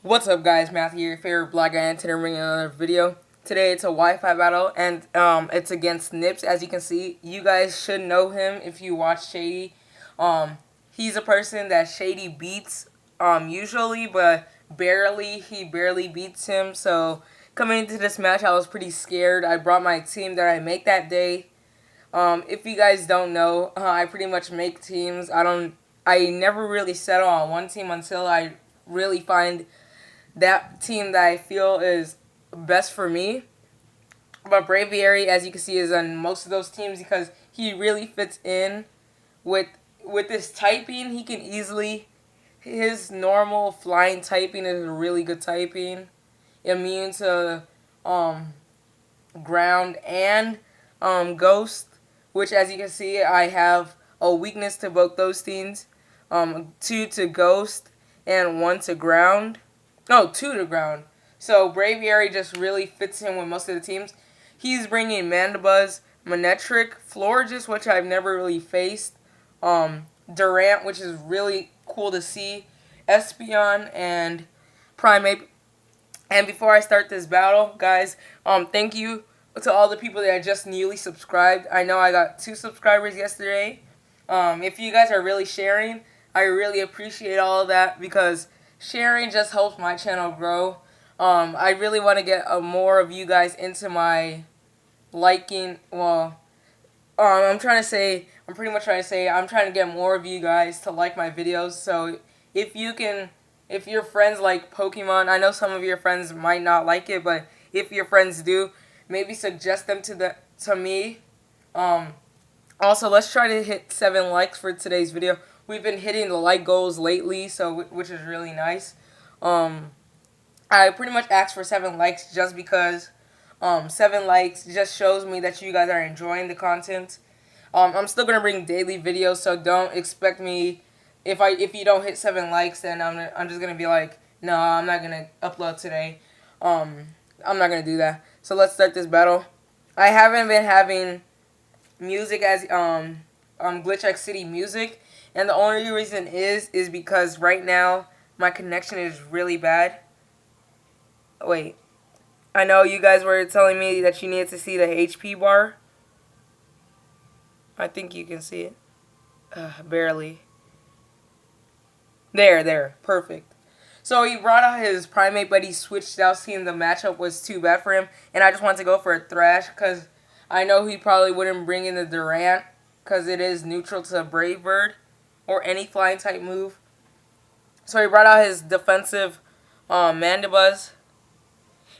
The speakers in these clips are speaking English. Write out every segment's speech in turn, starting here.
What's up, guys? Matthew, your favorite black guy, and today I'm bringing another video. Today it's a Wi-Fi battle, and it's against Nips. As you can see, you guys should know him if you watch Shady. He's a person that Shady beats usually, but barely. He barely beats him. So coming into this match, I was pretty scared. I brought my team that I make that day. If you guys don't know, I pretty much make teams. I never really settle on one team until I really find that team that I feel is best for me. But Braviary, as you can see, is on most of those teams because he really fits in with his typing. He can easily his normal flying typing is really good typing, immune to um, ground and ghost, which as you can see, I have a weakness to both those things. 2 to ghost and 1 to ground. No, 2 to ground. So Braviary just really fits in with most of the teams. He's bringing Mandibuzz, Manectric, Florges, which I've never really faced, Durant, which is really cool to see, Espeon, and Primeape. And before I start this battle, guys, thank you to all the people that are just newly subscribed. I know I got 2 subscribers yesterday. If you guys are really sharing, I really appreciate all of that because sharing just helps my channel grow. I really want to get more of you guys into my liking. Well, I'm pretty much trying to say, I'm trying to get more of you guys to like my videos. So if you can, if your friends like Pokemon, I know some of your friends might not like it, but if your friends do, maybe suggest them to me. Um, Also, let's try to hit 7 likes for today's video. We've been hitting the like goals lately, so which is really nice. Um, I pretty much asked for 7 likes just because 7 likes just shows me that you guys are enjoying the content. I'm still gonna bring daily videos, so don't expect me. If you don't hit 7 likes, then I'm just gonna be like, no, I'm not gonna upload today. I'm not gonna do that. So let's start this battle. I haven't been having music as Glitch X City music, and the only reason is because right now my connection is really bad. Wait, I know you guys were telling me that you needed to see the HP bar. I think you can see it. Barely. There, perfect. So he brought out his Primate, but he switched out seeing the matchup was too bad for him, and I just wanted to go for a Thrash because I know he probably wouldn't bring in the Durant because it is neutral to Brave Bird or any flying type move. So he brought out his defensive Mandibuzz,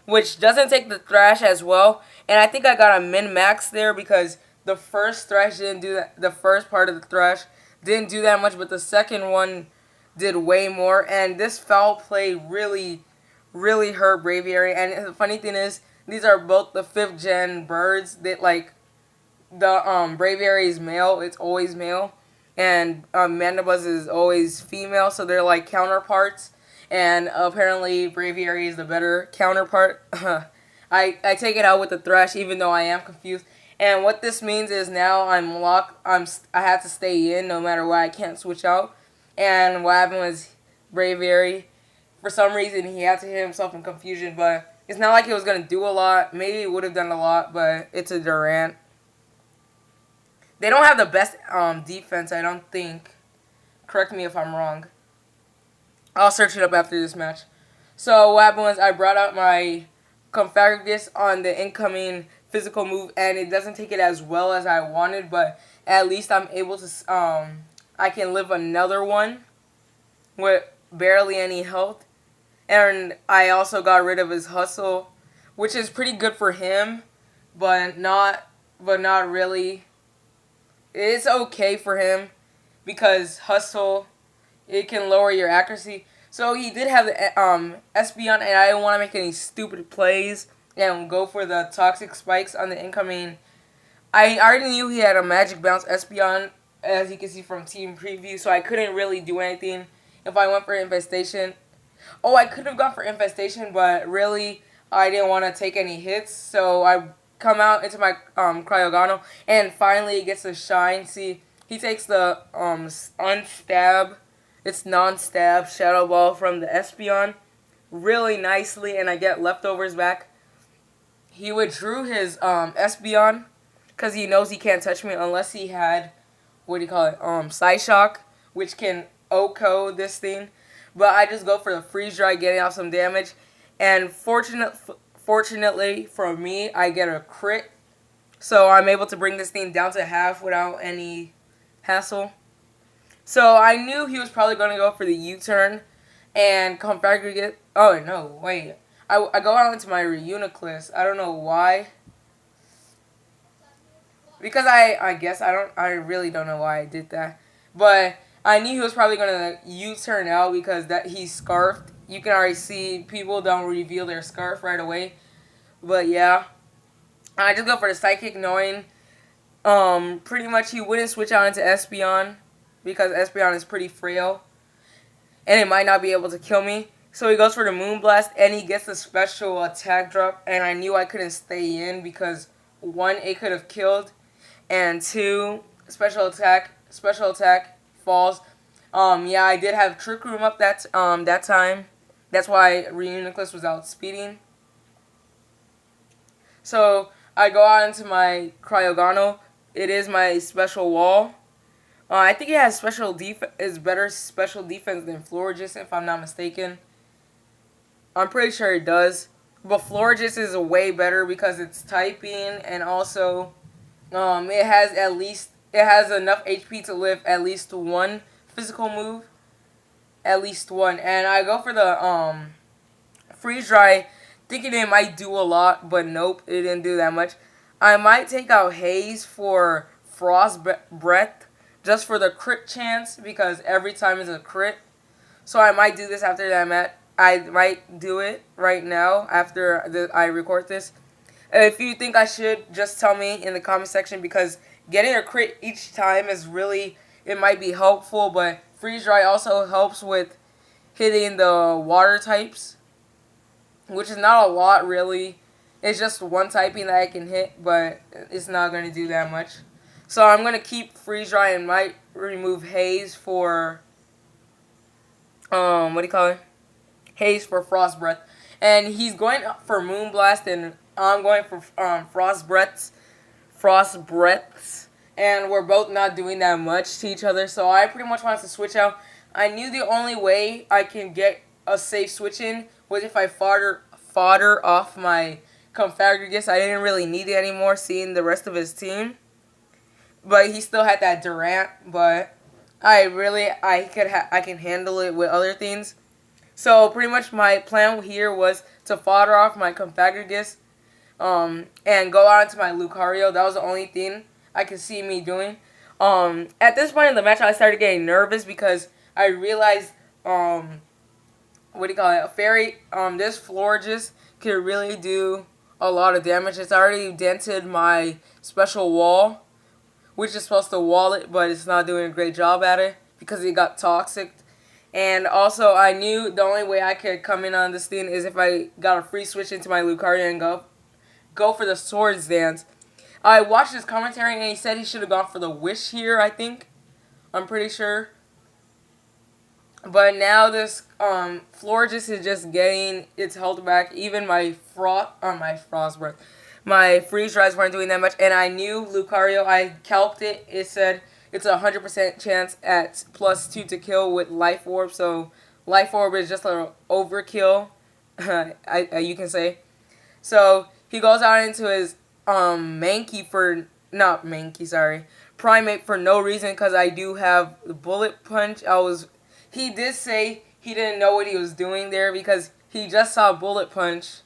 which doesn't take the Thrash as well. And I think I got a min-max there because the first Thrash didn't do that. The first part of the Thrash didn't do that much, but the second one did way more. And this foul play really, really hurt Braviary. And the funny thing is, these are both the 5th gen birds that like the Braviary is male. It's always male, and Mandibuzz is always female. So they're like counterparts. And apparently Braviary is the better counterpart. I take it out with the Thrash, even though I am confused. And what this means is now I'm locked. I have to stay in no matter what. I can't switch out. And what happened was Braviary, for some reason, he had to hit himself in confusion. But it's not like he was gonna do a lot. Maybe he would have done a lot, but it's a Durant. They don't have the best defense, I don't think. Correct me if I'm wrong. I'll search it up after this match. So what happened was I brought out my Confagus on the incoming physical move, and it doesn't take it as well as I wanted, but at least I'm able to, I can live another one with barely any health. And I also got rid of his hustle, which is pretty good for him, but not really. It's okay for him because hustle, it can lower your accuracy. So he did have the Espeon, and I didn't want to make any stupid plays and go for the toxic spikes on the incoming. I already knew he had a magic bounce Espeon, as you can see from team preview, so I couldn't really do anything if I went for infestation. Oh, I could have gone for infestation, but really I didn't want to take any hits, so I come out into my Cryogano, and finally it gets a shine. See, he takes the unstab. It's non-stab Shadow Ball from the Espeon. really nicely and I get leftovers back. He withdrew his Espeon because he knows he can't touch me unless he had, what do you call it, Psyshock, which can OHKO this thing. But I just go for the freeze dry, getting off some damage. And fortunately for me, I get a crit. So I'm able to bring this thing down to half without any hassle. So I knew he was probably going to go for the U-turn and configure. Oh, no, wait. I go out into my Reuniclus. I don't know why. Because I guess I really don't know why I did that. But I knew he was probably going to U-turn out because that he's scarfed. You can already see people don't reveal their scarf right away. But yeah. I just go for the Psychic knowing pretty much he wouldn't switch out into Espeon because Espeon is pretty frail. And it might not be able to kill me. So he goes for the Moonblast and he gets the special attack drop. And I knew I couldn't stay in because 1, it could have killed. And 2, special attack falls. Yeah, I did have Trick Room up that time. That's why Reuniclus was outspeeding. So I go out into my Cryogano. It is my special wall. I think it has special is better special defense than Florges, if I'm not mistaken. I'm pretty sure it does. But Florges is way better because it's typing and also it has enough HP to live at least 1 physical move. At least 1. And I go for the freeze dry thinking it might do a lot, but nope, it didn't do that much. I might take out Haze for Frost Breath just for the crit chance because every time is a crit. So I might do this after that match. I might do it right now after I record this. If you think I should, just tell me in the comment section because getting a crit each time is really, it might be helpful, but freeze dry also helps with hitting the water types, which is not a lot really. It's just 1 typing that I can hit, but it's not going to do that much. So I'm going to keep freeze dry and might remove Haze for, what do you call it? Haze for Frost Breath. And he's going for Moonblast and I'm going for Frost Breaths. And we're both not doing that much to each other. So I pretty much wanted to switch out. I knew the only way I can get a safe switch in was if I fodder off my Confagrigus. I didn't really need it anymore seeing the rest of his team. But he still had that Durant. But I can handle it with other things. So pretty much my plan here was to fodder off my Confagrigus and go out into my Lucario. That was the only thing I could see me doing. At this point in the match, I started getting nervous because I realized, what do you call it? A fairy, this Florges could really do a lot of damage. It's already dented my special wall, which is supposed to wall it, but it's not doing a great job at it because it got toxic. And also, I knew the only way I could come in on this thing is if I got a free switch into my Lucario and go for the Swords Dance. I watched his commentary and he said he should have gone for the Wish here, I think. I'm pretty sure. But now this Florges is just getting its health back. Even my Frost Breath. My Freeze Dries weren't doing that much. And I knew Lucario, I calced it. It said it's a 100% chance at +2 to kill with Life Orb. So Life Orb is just an overkill, you can say. So he goes out into his Primate for no reason because I do have the Bullet Punch. He did say he didn't know what he was doing there because he just saw Bullet Punch,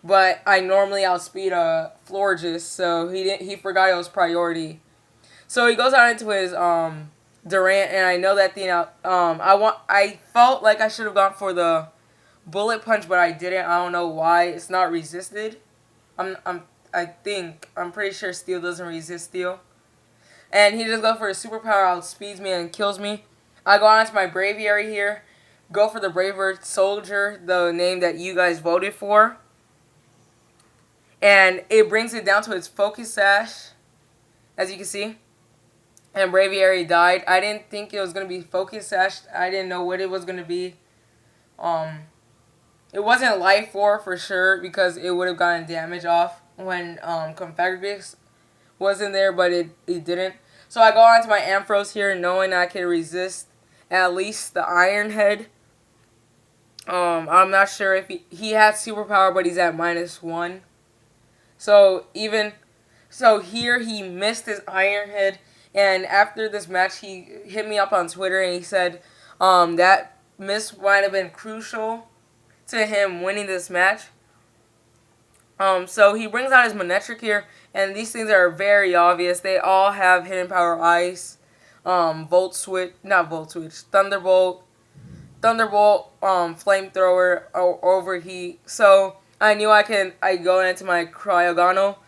but I normally outspeed a Florges, so he forgot it was priority. So he goes out into his Durant, and I know that thing out. I felt like I should have gone for the Bullet Punch, but I didn't. I don't know why. It's not resisted. I'm pretty sure Steel doesn't resist Steel. And he just goes for a superpower, outspeeds me and kills me. I go on to my Braviary here. Go for the Braver Soldier, the name that you guys voted for. And it brings it down to its Focus Sash, as you can see. And Braviary died. I didn't think it was going to be Focus Sash. I didn't know what it was going to be. It wasn't Life 4 for sure because it would have gotten damage off when Confederates was in there, but it didn't. So I go on to my Ampharos here knowing I can resist at least the Iron Head. I'm not sure if he has superpower, but he's at -1. So here he missed his Iron Head, and after this match he hit me up on Twitter and he said that miss might have been crucial to him winning this match. So he brings out his Manectric here, and these things are very obvious. They all have hidden power ice, Thunderbolt, Flamethrower, Overheat. So I knew I go into my Cryogano,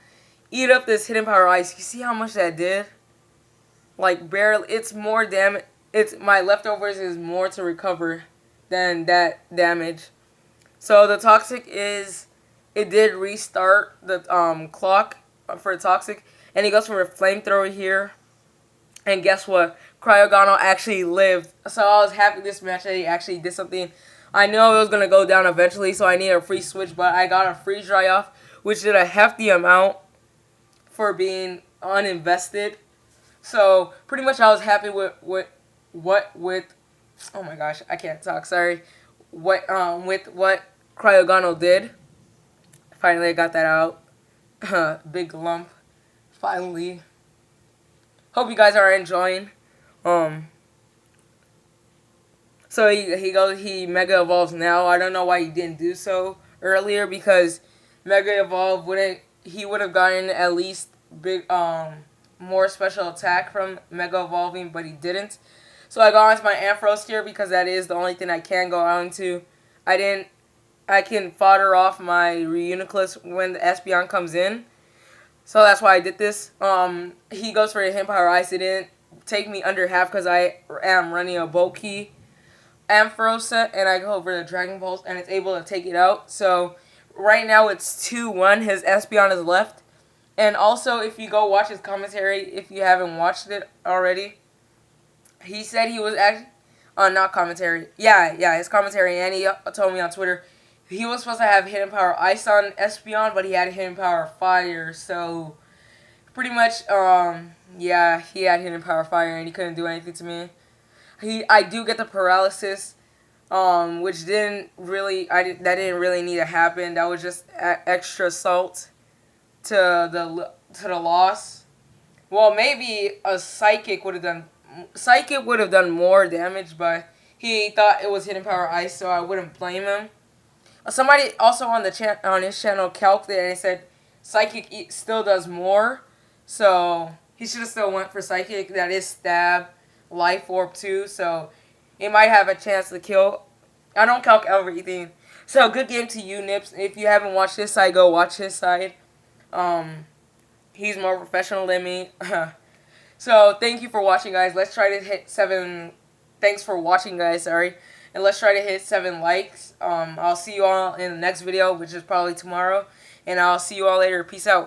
eat up this hidden power ice. You see how much that did? Like barely. It's more damage. It's my leftovers is more to recover than that damage. So the Toxic it did restart the clock for Toxic, and he goes for a Flamethrower here. And guess what? Cryogano actually lived. So I was happy this match that he actually did something. I know it was going to go down eventually, so I needed a free switch, but I got a freeze dry off, which did a hefty amount for being uninvested. So pretty much I was happy with oh my gosh, I can't talk, sorry. With what Cryogano did. Finally I got that out. Big lump. Finally. Hope you guys are enjoying. So he Mega Evolves now. I don't know why he didn't do so earlier, because Mega Evolve he would have gotten at least more special attack from Mega Evolving, but he didn't. So I got onto my Ampharos here because that is the only thing I can go on to. I can fodder off my Reuniclus when the Espeon comes in. So that's why I did this. He goes for a Hidden Power Ice. It didn't take me under half because I am running a bulky Ampharos set, and I go over the Dragon Pulse, and it's able to take it out. So right now it's 2-1. His Espeon is left. And also, if you go watch his commentary, if you haven't watched it already, he said he was actually... not commentary. Yeah, his commentary, and he told me on Twitter he was supposed to have Hidden Power Ice on Espeon, but he had Hidden Power Fire, so pretty much, yeah, he had Hidden Power Fire, and he couldn't do anything to me. I do get the Paralysis, which that didn't really need to happen. That was just extra salt to the loss. Well, maybe a Psychic would have done more damage, but he thought it was Hidden Power Ice, so I wouldn't blame him. Somebody also on his channel calculated and said Psychic still does more, so he should have still went for Psychic. That is Stab, Life Orb too, so he might have a chance to kill. I don't calc everything. So good game to you, Nips. If you haven't watched his side, go watch his side. He's more professional than me. So thank you for watching, guys. Let's try to hit 7. Thanks for watching, guys. Sorry. And let's try to hit 7 likes. I'll see you all in the next video, which is probably tomorrow. And I'll see you all later. Peace out.